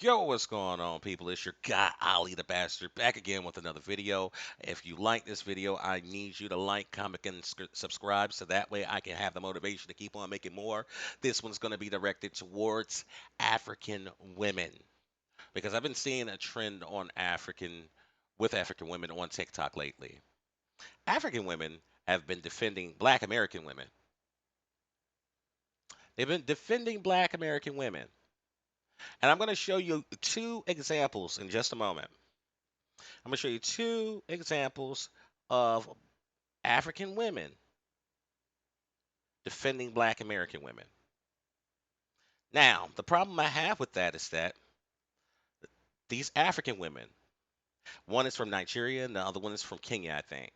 Yo, what's going on, people? It's your guy, Ali the Bastard, back again with another video. If you like this video, I need you to like, comment, and subscribe so that way I can have the motivation to keep on making more. This one's going to be directed towards African women because I've been seeing a trend on with African women on TikTok lately. African women have been defending Black American women. They've been defending Black American women. And I'm going to show you two examples in just a moment. I'm going to show you two examples of African women defending Black American women. Now, the problem I have with that is that these African women, one is from Nigeria and the other one is from Kenya, I think,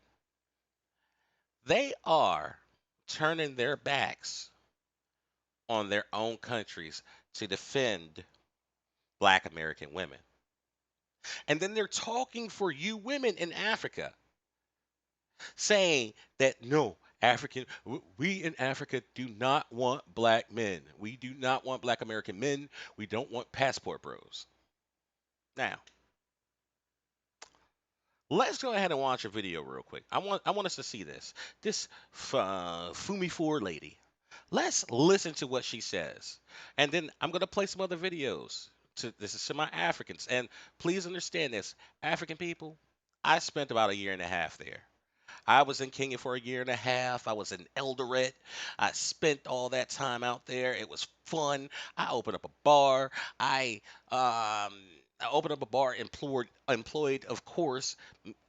they are turning their backs on their own countries to defend Black American women. And then they're talking for you women in Africa, saying that no, we in Africa do not want black men. We do not want Black American men. We don't want passport bros. Now, let's go ahead and watch a video real quick. I want us to see this. This Fumi Four lady. Let's listen to what she says, and then I'm gonna play some other videos. This is to my Africans, and please understand this, African people. I spent about a year and a half there. I was in Kenya for a year and a half. I was in Eldoret. I spent all that time out there. It was fun. I opened up a bar. I opened up a bar, employed, of course,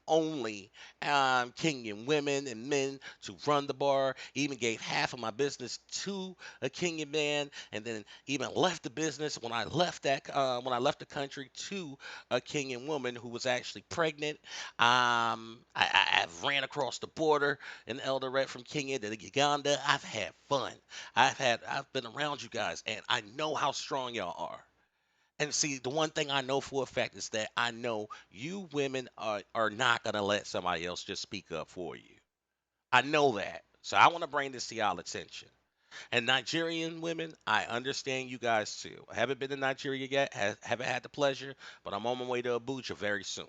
only Kenyan women and men to run the bar. Even gave half of my business to a Kenyan man, and then even left the business when I left the country to a Kenyan woman who was actually pregnant. I've ran across the border in Eldoret from Kenya to Uganda. I've had fun. I've been around you guys, and I know how strong y'all are. And see, the one thing I know for a fact is that I know you women are not gonna let somebody else just speak up for you. I know that. So I want to bring this to y'all attention. And Nigerian women, I understand you guys too. I haven't been to Nigeria yet, haven't had the pleasure, but I'm on my way to Abuja very soon.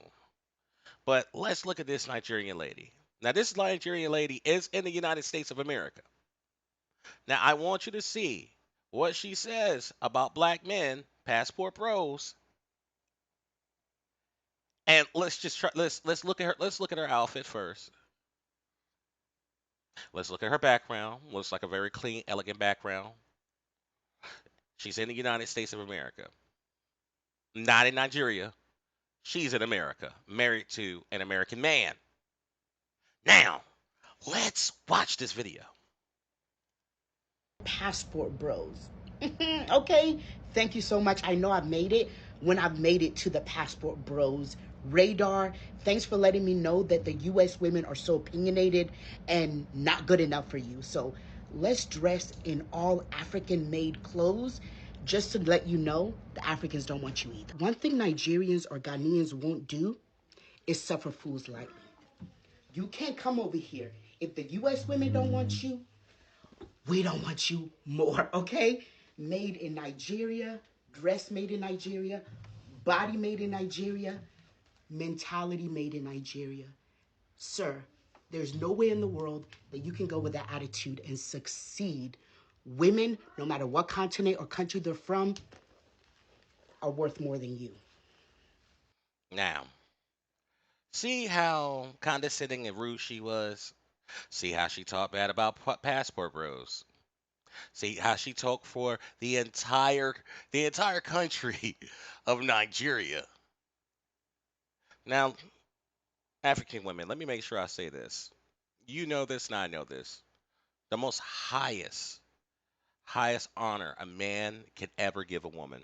But let's look at this Nigerian lady. Now, this Nigerian lady is in the United States of America. Now, I want you to see what she says about black men, passport bros. And let's just try. Let's look at her. Let's look at her outfit first. Let's look at her background. Looks like a very clean, elegant background. She's in the United States of America, not in Nigeria. She's in America, married to an American man. Now, let's watch this video. Passport bros. Okay, thank you so much. I know I've made it when I've made it to the passport bros radar. Thanks for letting me know that the US women are so opinionated and not good enough for you. So let's dress in all African made clothes just to let you know the Africans don't want you either. One thing Nigerians or Ghanaians won't do is suffer fools like me. You can't come over here. If the US women don't want you, we don't want you more, okay? Made in Nigeria, dress made in Nigeria, body made in Nigeria, mentality made in Nigeria. Sir, there's no way in the world that you can go with that attitude and succeed. Women, no matter what continent or country they're from, are worth more than you. Now, see how condescending and rude she was. See how she talked bad about passport bros. See how she talked for the entire country of Nigeria. Now, African women, let me make sure I say this. You know this, and I know this. The most highest honor a man can ever give a woman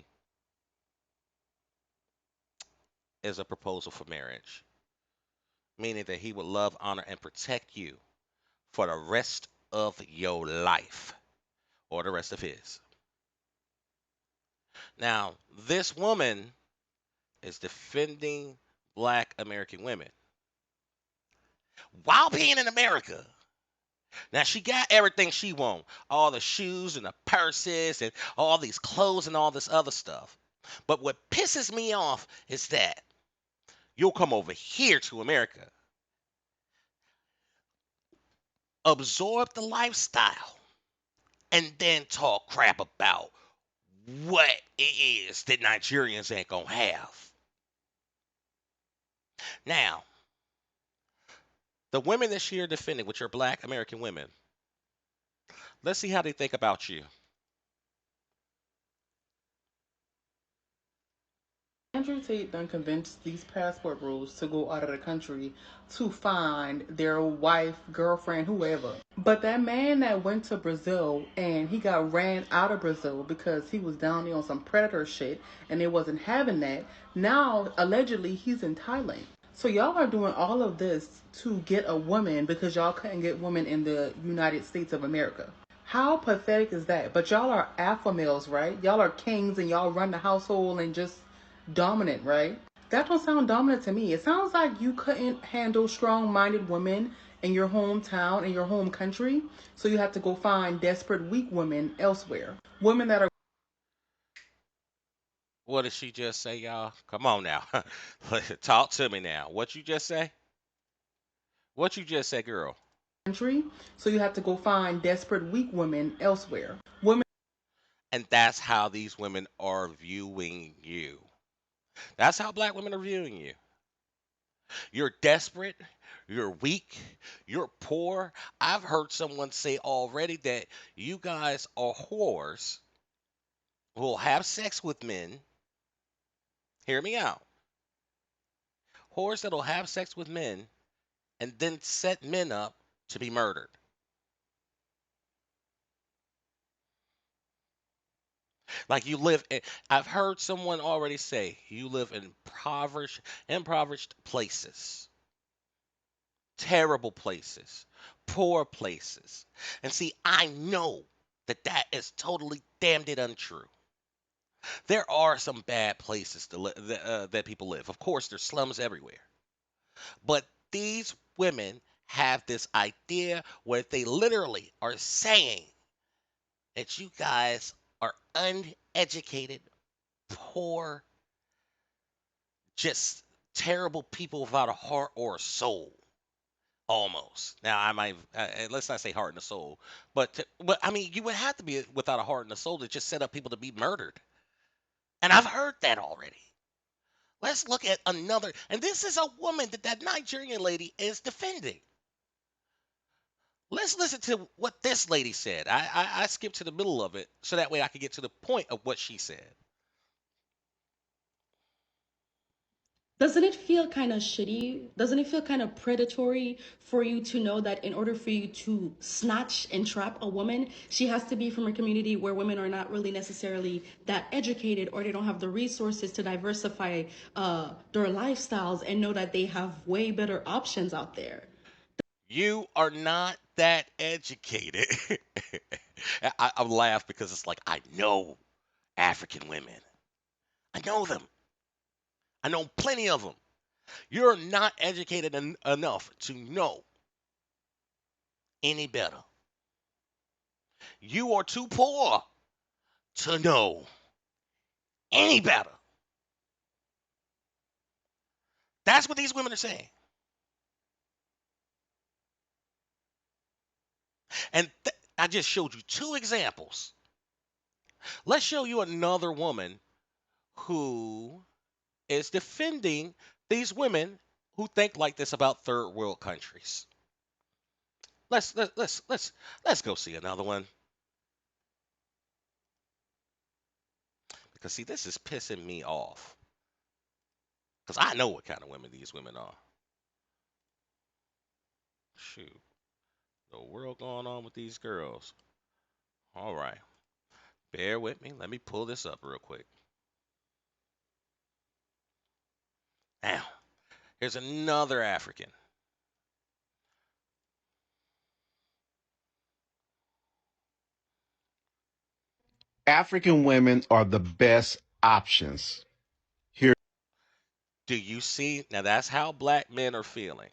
is a proposal for marriage, meaning that he will love, honor, and protect you for the rest of your life or the rest of his. Now, this woman is defending black American women while being in America. Now she got everything she want, all the shoes and the purses and all these clothes and all this other stuff. But what pisses me off is that you'll come over here to America, absorb the lifestyle, and then talk crap about what it is that Nigerians ain't gonna have. Now, the women that she are defending, which are black American women, let's see how they think about you. Andrew Tate done convinced these passport rules to go out of the country to find their wife, girlfriend, whoever. But that man that went to Brazil and he got ran out of Brazil because he was down there on some predator shit and they wasn't having that. Now allegedly he's in Thailand. So y'all are doing all of this to get a woman because y'all couldn't get women in the United States of America. How pathetic is that? But y'all are alpha males, right? Y'all are kings and y'all run the household and just dominant, right? That don't sound dominant to me. It sounds like you couldn't handle strong-minded women in your hometown, in your home country, so you have to go find desperate, weak women elsewhere. Women that are What did she just say, y'all? Come on now. Talk to me now. What you just say? What you just say, girl? country, so you have to go find desperate, weak women elsewhere. Women And that's how these women are viewing you. That's how black women are viewing you. You're desperate. You're weak. You're poor. I've heard someone say already that you guys are whores who will have sex with men. Hear me out. Whores that'll have sex with men and then set men up to be murdered. Like you live in, I've heard someone already say you live in impoverished places, terrible places, poor places. And see, I know that that is totally damned it untrue. There are some bad places that people live. Of course, there's slums everywhere. But these women have this idea where they literally are saying that you guys are uneducated, poor, just terrible people without a heart or a soul. Almost. Now I might let's not say heart and a soul, but I mean you would have to be without a heart and a soul to just set up people to be murdered. And I've heard that already. Let's look at another, and this is a woman that that Nigerian lady is defending. Let's listen to what this lady said. I skipped to the middle of it so that way I could get to the point of what she said. Doesn't it feel kind of shitty? Doesn't it feel kind of predatory for you to know that in order for you to snatch and trap a woman, she has to be from a community where women are not really necessarily that educated or they don't have the resources to diversify their lifestyles and know that they have way better options out there? You are not that educated. I laugh because it's like I know African women. I know them. I know plenty of them. You're not educated enough to know any better. You are too poor to know any better. That's what these women are saying. And I just showed you two examples. Let's show you another woman who is defending these women who think like this about third world countries. Let's go see another one because see this is pissing me off because I know what kind of women these women are. Shoot, the world going on with these girls. All right, bear with me. Let me pull this up real quick. Now, here's another African. African women are the best options. Here, Do you see? Now that's how black men are feeling.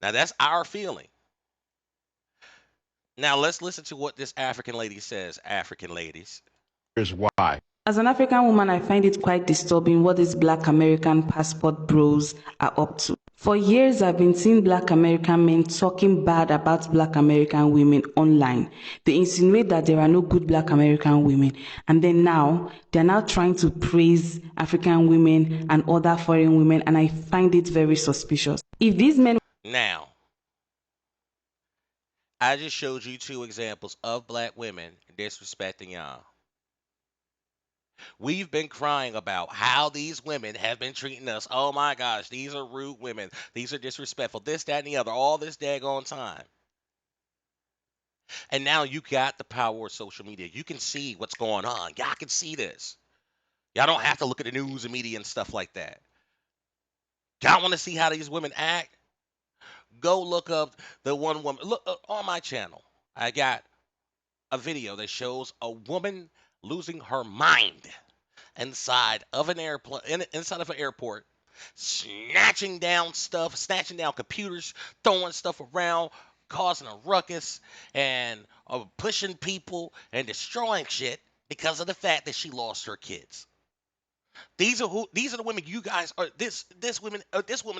Now that's our feeling. Now let's listen to what this African lady says. African ladies. here's why. As an African woman, I find it quite disturbing what these Black American passport bros are up to. For years, I've been seeing Black American men talking bad about Black American women online. They insinuate that there are no good Black American women. And then now, they're now trying to praise African women and other foreign women, and I find it very suspicious. If these men... Now, I just showed you two examples of black women disrespecting y'all. We've been crying about how these women have been treating us. Oh my gosh, these are rude women. These are disrespectful. This, that, and the other. All this daggone time. And now you got the power of social media. You can see what's going on. Y'all can see this. Y'all don't have to look at the news and media and stuff like that. Y'all want to see how these women act? Go look up the one woman. Look on my channel. I got a video that shows a woman losing her mind inside of an airplane, inside of an airport, snatching down stuff, snatching down computers, throwing stuff around, causing a ruckus, and pushing people and destroying shit because of the fact that she lost her kids. These are who. These are the women you guys are. This woman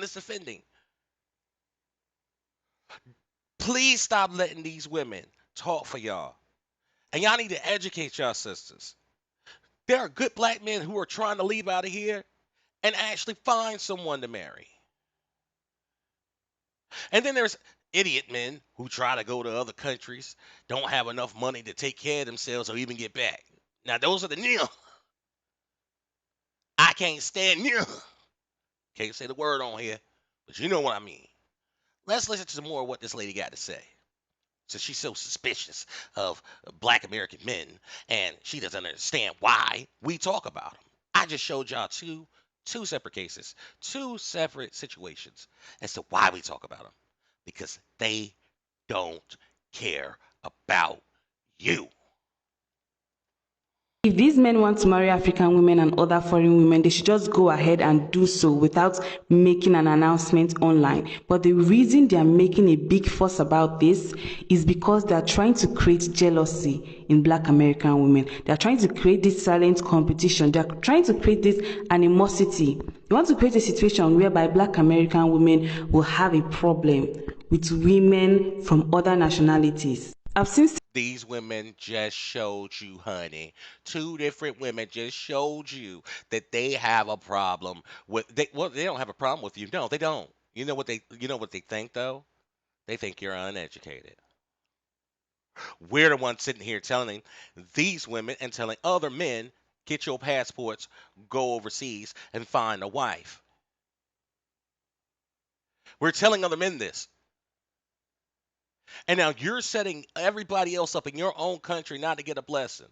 is defending. Please stop letting these women talk for y'all. And y'all need to educate y'all sisters. There are good black men who are trying to leave out of here and actually find someone to marry. And then there's idiot men who try to go to other countries, don't have enough money to take care of themselves or even get back. Now, those are the nil. I can't stand nil. Can't say the word on here, but you know what I mean. Let's listen to some more of what this lady got to say. So she's so suspicious of black American men, and she doesn't understand why we talk about them. I just showed y'all two separate cases, two separate situations as to why we talk about them. Because they don't care about you. If these men want to marry African women and other foreign women, they should just go ahead and do so without making an announcement online. But the reason they are making a big fuss about this is because they are trying to create jealousy in Black American women. They are trying to create this silent competition. They are trying to create this animosity. They want to create a situation whereby Black American women will have a problem with women from other nationalities. I've seen These women just showed you, honey. Two different women just showed you that they have a problem with they don't have a problem with you. No, they don't. You know what they think though? They think you're uneducated. We're the ones sitting here telling these women and telling other men, get your passports, go overseas and find a wife. We're telling other men this. And now you're setting everybody else up in your own country not to get a blessing.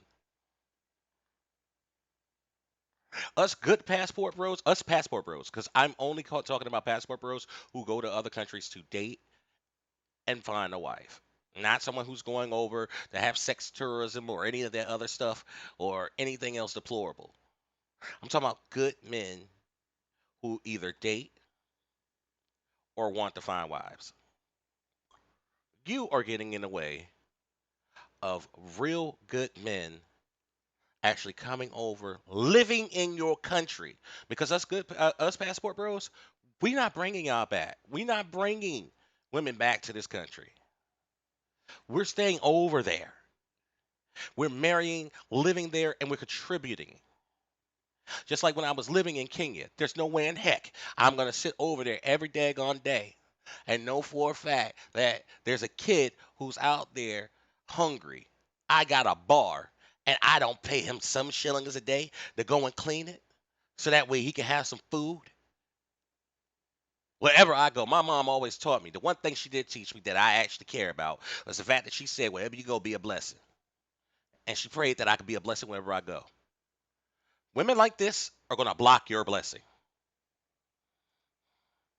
Us passport bros, because I'm only talking about passport bros who go to other countries to date and find a wife. Not someone who's going over to have sex tourism or any of that other stuff or anything else deplorable. I'm talking about good men who either date or want to find wives. You are getting in the way of real good men actually coming over, living in your country. Because us passport bros, we not bringing y'all back. We not bringing women back to this country. We're staying over there. We're marrying, living there, and we're contributing. Just like when I was living in Kenya, there's no way in heck I'm gonna sit over there every daggone day and know for a fact that there's a kid who's out there hungry. I got a bar and I don't pay him some shillings a day to go and clean it so that way he can have some food. Wherever I go, my mom always taught me the one thing she did teach me that I actually care about was the fact that she said, wherever you go, be a blessing. And she prayed that I could be a blessing wherever I go. Women like this are going to block your blessing.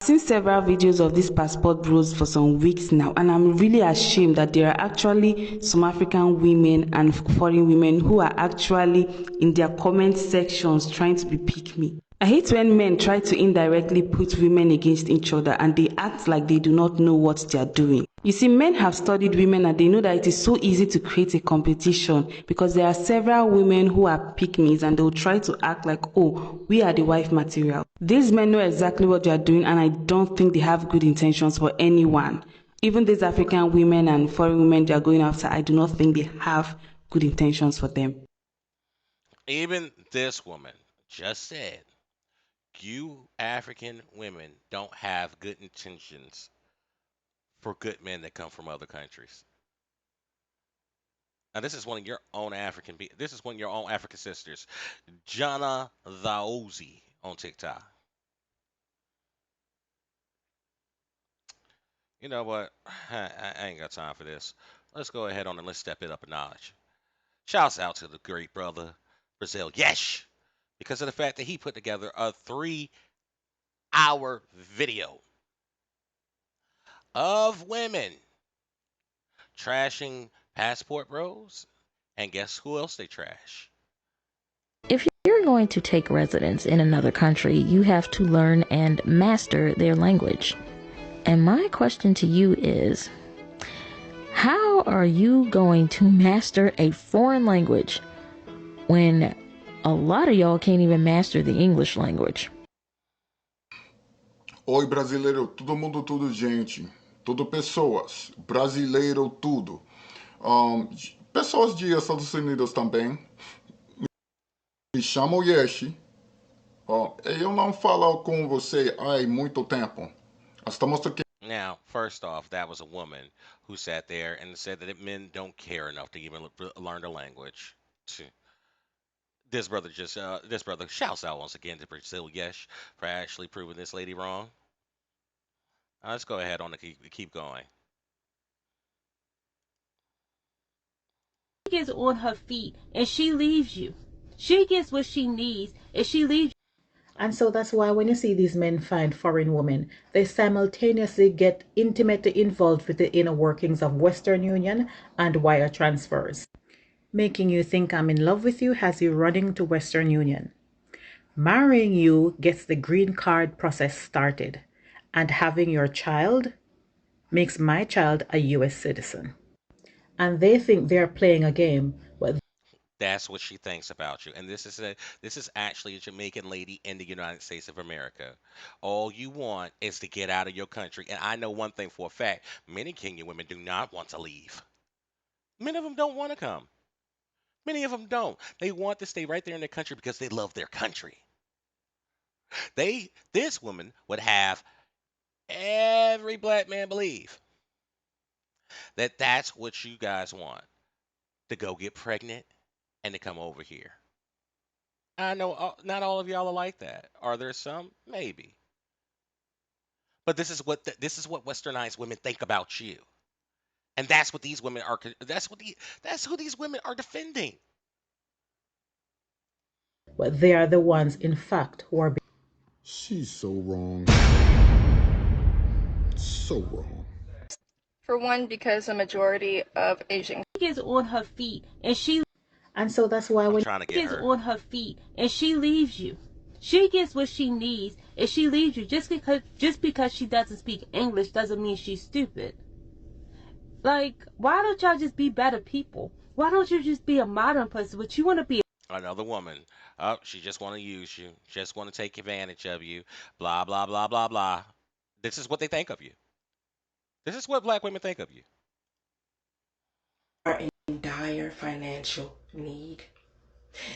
I've seen several videos of these passport bros for some weeks now, and I'm really ashamed that there are actually some African women and foreign women who are actually in their comment sections trying to be pick me. I hate when men try to indirectly put women against each other and they act like they do not know what they are doing. You see, men have studied women and they know that it is so easy to create a competition because there are several women who are pick and they'll try to act like, oh, we are the wife material. These men know exactly what they are doing and I don't think they have good intentions for anyone. Even these African women and foreign women they are going after, I do not think they have good intentions for them. Even this woman just said, you African women don't have good intentions for good men that come from other countries. Now, this is one of your own This is one of your own African sisters, Jana Thaozi on TikTok. You know what? I ain't got time for this. Let's go ahead on and let's step it up a notch. Shouts out to the great brother, Brazil Yesh, because of the fact that he put together a 3-hour video of women trashing passport bros. And guess who else they trash? If you're going to take residence in another country, you have to learn and master their language. And my question to you is, how are you going to master a foreign language when a lot of y'all can't even master the English language? Oi, brasileiro, todo mundo, tudo, gente. Tudo pessoas. Brasileiro, tudo. Pessoas de Estados Unidos também. Me chamo Yeshi. Eu não falo com você há muito tempo. Estamos aqui. Now, first off, that was a woman who sat there and said that men don't care enough to even learn the language. This brother shouts out once again to Brazil Yesh for actually proving this lady wrong. Let's go ahead on and keep going. Gets on her feet and she leaves you. She gets what she needs and she leaves. And so that's why when you see these men find foreign women, they simultaneously get intimately involved with the inner workings of Western Union and wire transfers, making you think I'm in love with you has you running to Western Union. Marrying you gets the green card process started, and having your child makes my child a US citizen. And they think they're playing a game, but That's what she thinks about you. And this is actually a Jamaican lady in the United States of America. All you want is to get out of your country. And I know one thing for a fact, many Kenyan women do not want to leave. Many of them don't want to come. Many of them don't. They want to stay right there in their country because they love their country. This woman would have every black man believe that that's what you guys want, to go get pregnant and to come over here. I know not all of y'all are like that. Are there some? Maybe. But this is what westernized women think about you. And that's what these women are that's who these women are defending. they are the ones, in fact, who are. She's so wrong. So wrong. For one, because a majority of Asian Gets on her feet and she And so that's why I'm when trying to get gets her. on her feet and she leaves you. She gets what she needs and she leaves you. Just because she doesn't speak English doesn't mean she's stupid. Like, why don't y'all just be better people? Why don't you just be a modern person? But you want to be Another woman. Oh, she just want to use you. Just want to take advantage of you. Blah blah blah blah blah. This is what they think of you. This is what black women think of you. Are in dire financial need.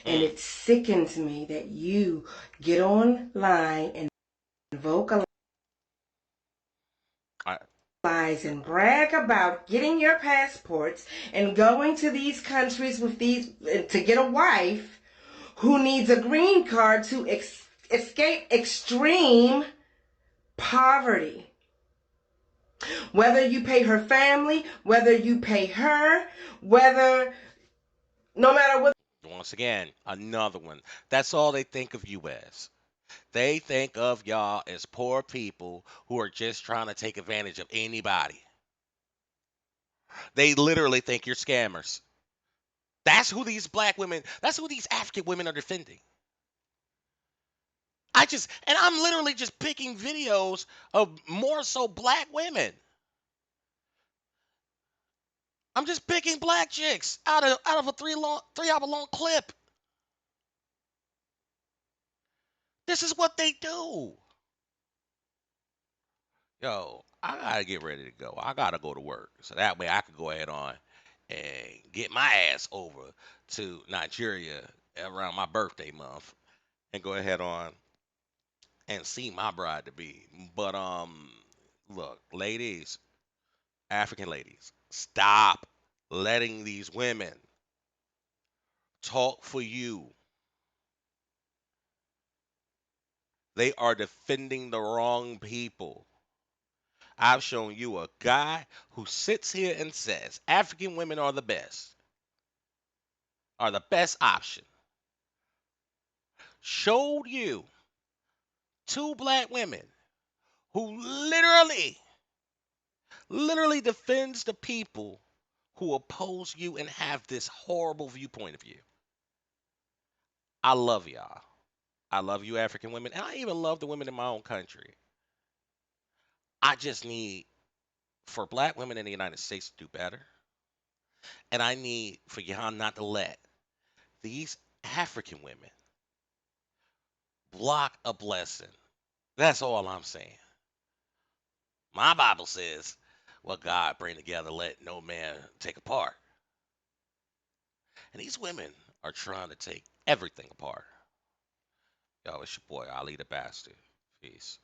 And Mm. it sickens me that you get online and vocalize I, and brag about getting your passports and going to these countries with these to get a wife who needs a green card to escape extreme poverty. Whether you pay her family, whether you pay her, whether no matter what. Once again, another one. That's all they think of you as. They think of y'all as poor people who are just trying to take advantage of anybody. They literally think you're scammers. That's who these African women are defending. I'm literally just picking videos of more so black women. I'm just picking black chicks out of a 3 hour long clip. This is what they do. Yo, I gotta get ready to go. I gotta go to work. So that way I can go ahead on and get my ass over to Nigeria around my birthday month and go ahead on and see my bride to be. But look, ladies, African ladies, stop letting these women talk for you. They are defending the wrong people. I've shown you a guy who sits here and says African women are the best option. Showed you two black women who literally defends the people who oppose you and have this horrible viewpoint of you. I love y'all. I love you African women, and I even love the women in my own country. I just need for black women in the United States to do better, and I need for y'all not to let these African women block a blessing. That's all I'm saying. My Bible says, "What God bring together, let no man take apart." And these women are trying to take everything apart. Yo, it's your boy Ali the Bastard. Peace.